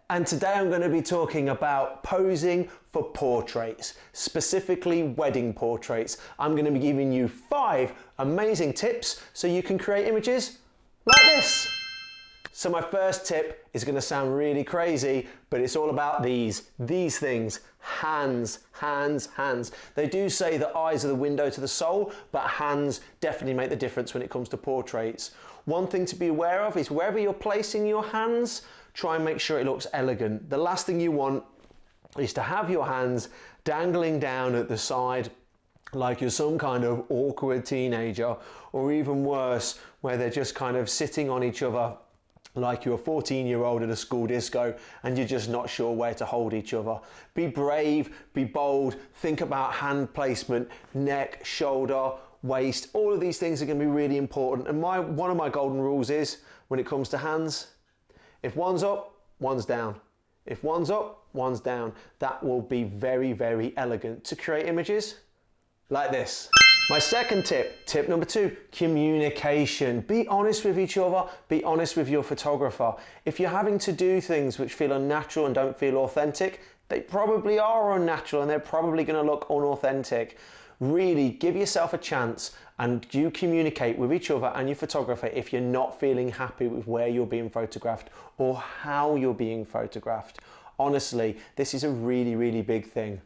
And today I'm going to be talking about posing for portraits, specifically wedding portraits. I'm going to be giving you 5 amazing tips so you can create images like this. So my first tip is going to sound really crazy, but it's all about these things. Hands, hands, hands. They do say that eyes are the window to the soul, but hands definitely make the difference when it comes to portraits. One thing to be aware of is wherever you're placing your hands, try and make sure it looks elegant. The last thing you want is to have your hands dangling down at the side like you're some kind of awkward teenager, or even worse, where they're just kind of sitting on each other like you're a 14-year-old at a school disco and you're just not sure where to hold each other. Be brave, be bold, think about hand placement, neck, shoulder, waist. All of these things are going to be really important. And one of my golden rules is, when it comes to hands, if one's up, one's down. If one's up, one's down. That will be very, very elegant to create images like this. My second tip number 2, communication. Be honest with each other, be honest with your photographer. If you're having to do things which feel unnatural and don't feel authentic, they probably are unnatural and they're probably going to look unauthentic. Really give yourself a chance and you communicate with each other and your photographer if you're not feeling happy with where you're being photographed or how you're being photographed. Honestly, this is a really, really big thing.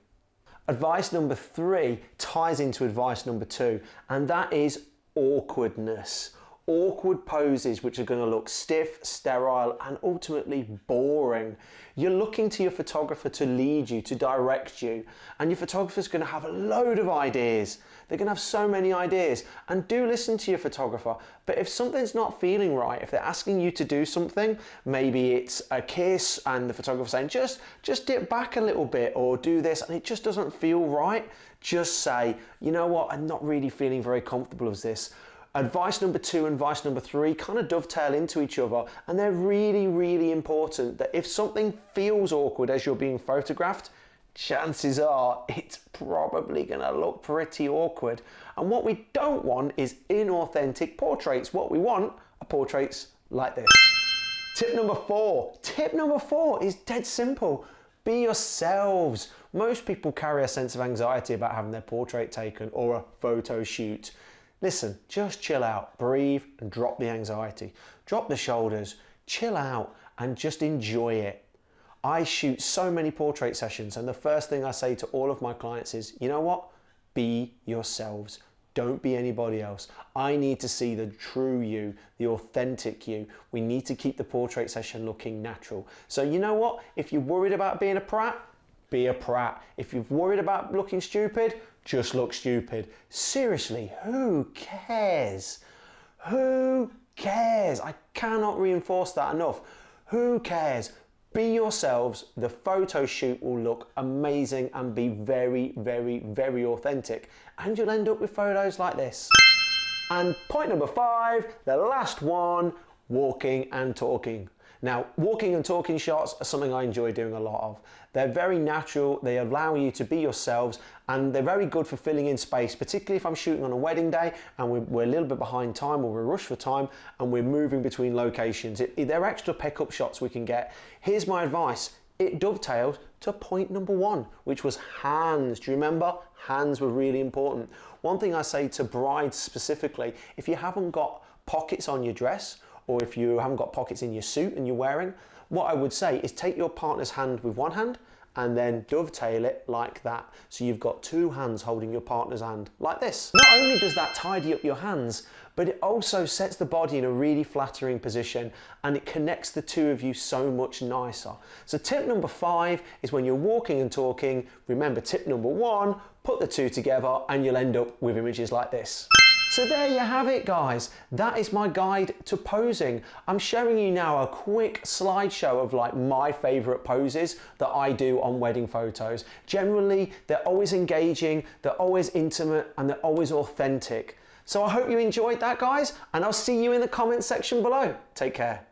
Advice number 3 ties into advice number 2, and that is awkwardness. Awkward poses which are going to look stiff, sterile, and ultimately boring. You're looking to your photographer to lead you, to direct you, and your photographer's going to have a load of ideas. They're going to have so many ideas, and do listen to your photographer. But if something's not feeling right, if they're asking you to do something, maybe it's a kiss and the photographer's saying, just dip back a little bit or do this, and it just doesn't feel right, just say, you know what, I'm not really feeling very comfortable with this. Advice number 2 and advice number 3 kind of dovetail into each other, and they're really, really important. That if something feels awkward as you're being photographed, chances are it's probably going to look pretty awkward. And what we don't want is inauthentic portraits. What we want are portraits like this. Tip number 4. Tip number 4 is dead simple. Be yourselves. Most people carry a sense of anxiety about having their portrait taken or a photo shoot. Listen, just chill out, breathe and drop the anxiety. Drop the shoulders, chill out and just enjoy it. I shoot so many portrait sessions and the first thing I say to all of my clients is, you know what? Be yourselves. Don't be anybody else. I need to see the true you, the authentic you. We need to keep the portrait session looking natural. So you know what? If you're worried about being a prat, be a prat. If you're worried about looking stupid, just look stupid. Seriously, who cares? Who cares? I cannot reinforce that enough. Who cares? Be yourselves. The photo shoot will look amazing and be very, very, very authentic. And you'll end up with photos like this. And point number 5, the last one, walking and talking. Now, walking and talking shots are something I enjoy doing a lot of. They're very natural, they allow you to be yourselves, and they're very good for filling in space, particularly if I'm shooting on a wedding day and we're a little bit behind time or we're rushed for time and we're moving between locations. They're extra pickup shots we can get. Here's my advice. It dovetails to point number 1, which was hands. Do you remember? Hands were really important. One thing I say to brides specifically, if you haven't got pockets on your dress, or if you haven't got pockets in your suit and you're wearing, what I would say is take your partner's hand with one hand and then dovetail it like that. So you've got 2 hands holding your partner's hand like this. Not only does that tidy up your hands, but it also sets the body in a really flattering position and it connects the 2 of you so much nicer. So tip number 5 is when you're walking and talking, remember tip number 1, put the 2 together and you'll end up with images like this. So there you have it, guys. That is my guide to posing. I'm showing you now a quick slideshow of like my favorite poses that I do on wedding photos. Generally, they're always engaging, they're always intimate, and they're always authentic. So I hope you enjoyed that, guys, and I'll see you in the comment section below. Take care.